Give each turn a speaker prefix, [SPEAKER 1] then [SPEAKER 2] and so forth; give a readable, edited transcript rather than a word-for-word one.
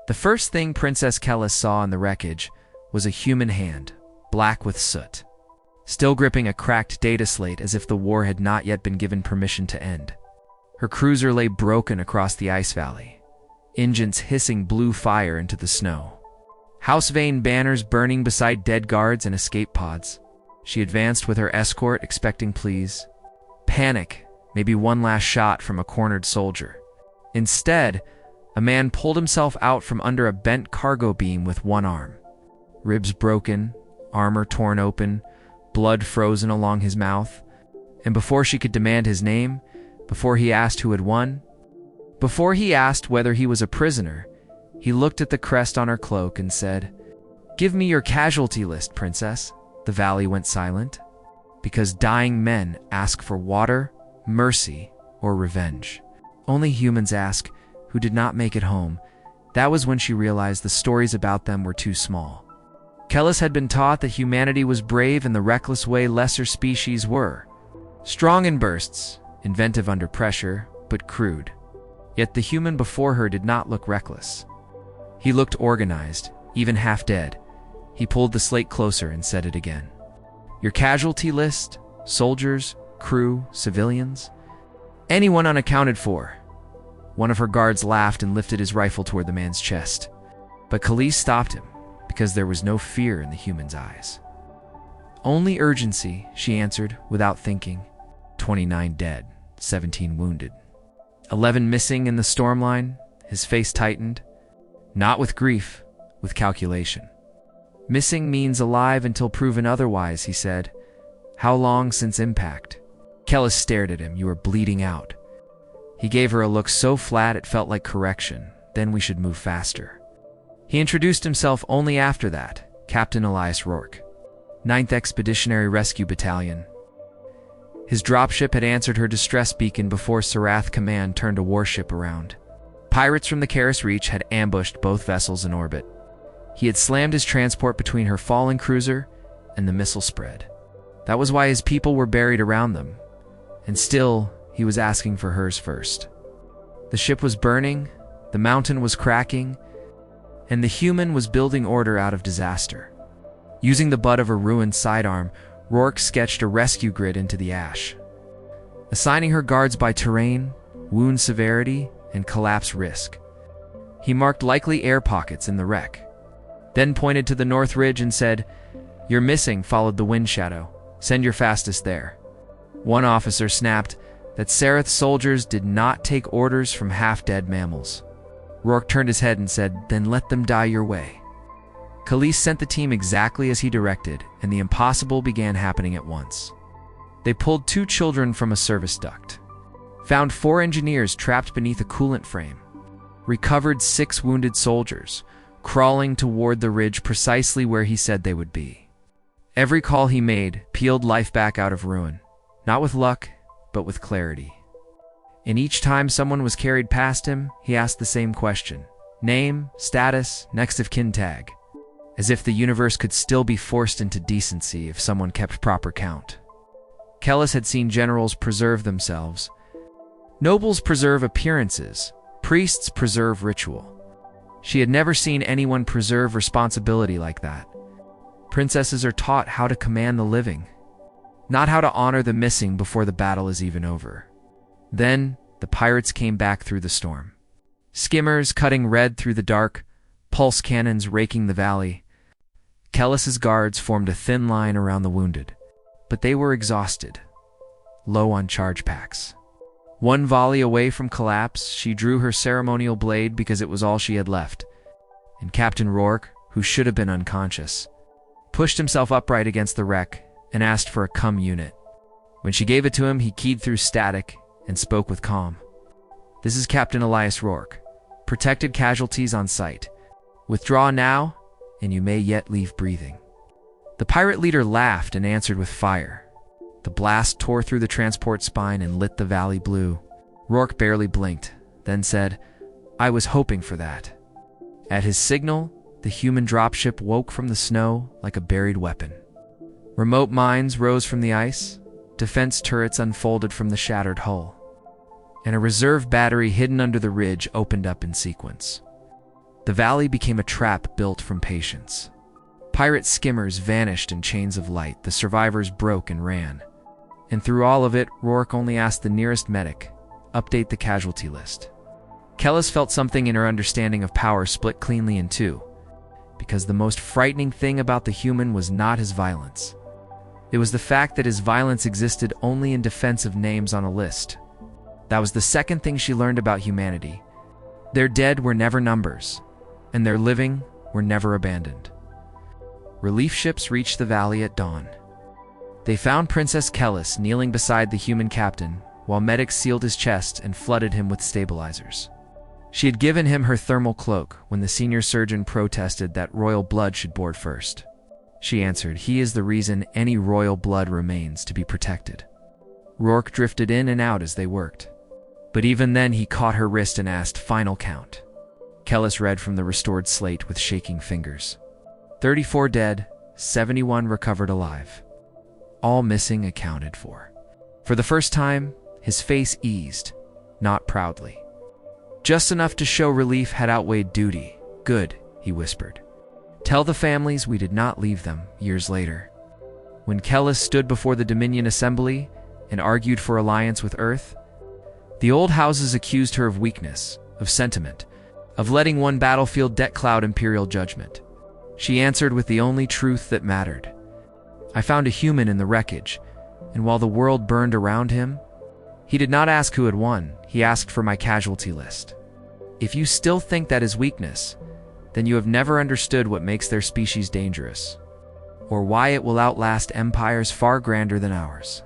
[SPEAKER 1] The first thing Princess Kaelis saw in the wreckage was a human hand, black with soot, still gripping a cracked data slate as if the war had not yet been given permission to end. Her cruiser lay broken across the ice valley, engines hissing blue fire into the snow, house vane banners burning beside dead guards and escape pods. She advanced with her escort, expecting pleas, panic, maybe one last shot from a cornered soldier. Instead, a man pulled himself out from under a bent cargo beam with one arm, ribs broken, armor torn open, blood frozen along his mouth. And before she could demand his name, before he asked who had won, before he asked whether he was a prisoner, he looked at the crest on her cloak and said, "Give me your casualty list, princess." The valley went silent, because dying men ask for water, mercy, or revenge. Only humans ask, who did not make it home. That was when she realized the stories about them were too small. Kaelis had been taught that humanity was brave in the reckless way lesser species were. Strong in bursts, inventive under pressure, but crude. Yet the human before her did not look reckless. He looked organized, even half dead. He pulled the slate closer and said it again. "Your casualty list? Soldiers, crew, civilians? Anyone unaccounted for." One of her guards laughed and lifted his rifle toward the man's chest. But Kaelis stopped him, because there was no fear in the human's eyes. "Only urgency," she answered, without thinking. 29 dead, 17 wounded. 11 missing in the storm line. His face tightened. Not with grief, with calculation. "Missing means alive until proven otherwise," he said. "How long since impact?" Kaelis stared at him. "You are bleeding out." He gave her a look so flat it felt like correction. "Then we should move faster." He introduced himself only after that. Captain Elias Rourke, 9th Expeditionary Rescue Battalion. His dropship had answered her distress beacon before Sarath Command turned a warship around. Pirates from the Kaelis Reach had ambushed both vessels in orbit. He had slammed his transport between her falling cruiser and the missile spread. That was why his people were buried around them. And still, he was asking for hers first. The ship was burning, the mountain was cracking, and the human was building order out of disaster. Using the butt of a ruined sidearm, Rourke sketched a rescue grid into the ash, assigning her guards by terrain, wound severity, and collapse risk. He marked likely air pockets in the wreck, then pointed to the north ridge and said, "You're missing," followed the wind shadow. "Send your fastest there." One officer snapped that Sarath's soldiers did not take orders from half-dead mammals. Rourke turned his head and said, "Then let them die your way." Kaelis sent the team exactly as he directed, and the impossible began happening at once. They pulled 2 children from a service duct, found 4 engineers trapped beneath a coolant frame, recovered 6 wounded soldiers, crawling toward the ridge precisely where he said they would be. Every call he made peeled life back out of ruin, not with luck, but with clarity. And each time someone was carried past him, he asked the same question. Name, status, next of kin tag. As if the universe could still be forced into decency if someone kept proper count. Kaelis had seen generals preserve themselves. Nobles preserve appearances. Priests preserve ritual. She had never seen anyone preserve responsibility like that. Princesses are taught how to command the living, not how to honor the missing before the battle is even over. Then, the pirates came back through the storm. Skimmers cutting red through the dark, pulse cannons raking the valley. Kaelis's guards formed a thin line around the wounded, but they were exhausted, low on charge packs. One volley away from collapse, she drew her ceremonial blade because it was all she had left, and Captain Rourke, who should have been unconscious, pushed himself upright against the wreck and asked for a cum unit. When she gave it to him, he keyed through static and spoke with calm. "This is Captain Elias Rourke. Protected casualties on site. Withdraw now, and you may yet leave breathing." The pirate leader laughed and answered with fire. The blast tore through the transport spine and lit the valley blue. Rourke barely blinked, then said, "I was hoping for that." At his signal, the human dropship woke from the snow like a buried weapon. Remote mines rose from the ice, defense turrets unfolded from the shattered hull, and a reserve battery hidden under the ridge opened up in sequence. The valley became a trap built from patience. Pirate skimmers vanished in chains of light, the survivors broke and ran. And through all of it, Rourke only asked the nearest medic, "Update the casualty list." Kaelis felt something in her understanding of power split cleanly in two, because the most frightening thing about the human was not his violence. It was the fact that his violence existed only in defense of names on a list. That was the second thing she learned about humanity. Their dead were never numbers, and their living were never abandoned. Relief ships reached the valley at dawn. They found Princess Kaelis kneeling beside the human captain, while medics sealed his chest and flooded him with stabilizers. She had given him her thermal cloak when the senior surgeon protested that royal blood should board first. She answered, "He is the reason any royal blood remains to be protected." Rourke drifted in and out as they worked. But even then he caught her wrist and asked, "Final count." Kaelis read from the restored slate with shaking fingers. 34 dead, 71 recovered alive. All missing accounted for. For the first time, his face eased, not proudly. Just enough to show relief had outweighed duty. "Good," he whispered. "Tell the families we did not leave them," years later. When Kaelis stood before the Dominion Assembly and argued for alliance with Earth, the old houses accused her of weakness, of sentiment, of letting one battlefield debt cloud imperial judgment. She answered with the only truth that mattered. "I found a human in the wreckage, and while the world burned around him, he did not ask who had won, he asked for my casualty list. If you still think that is weakness, then you have never understood what makes their species dangerous, or why it will outlast empires far grander than ours."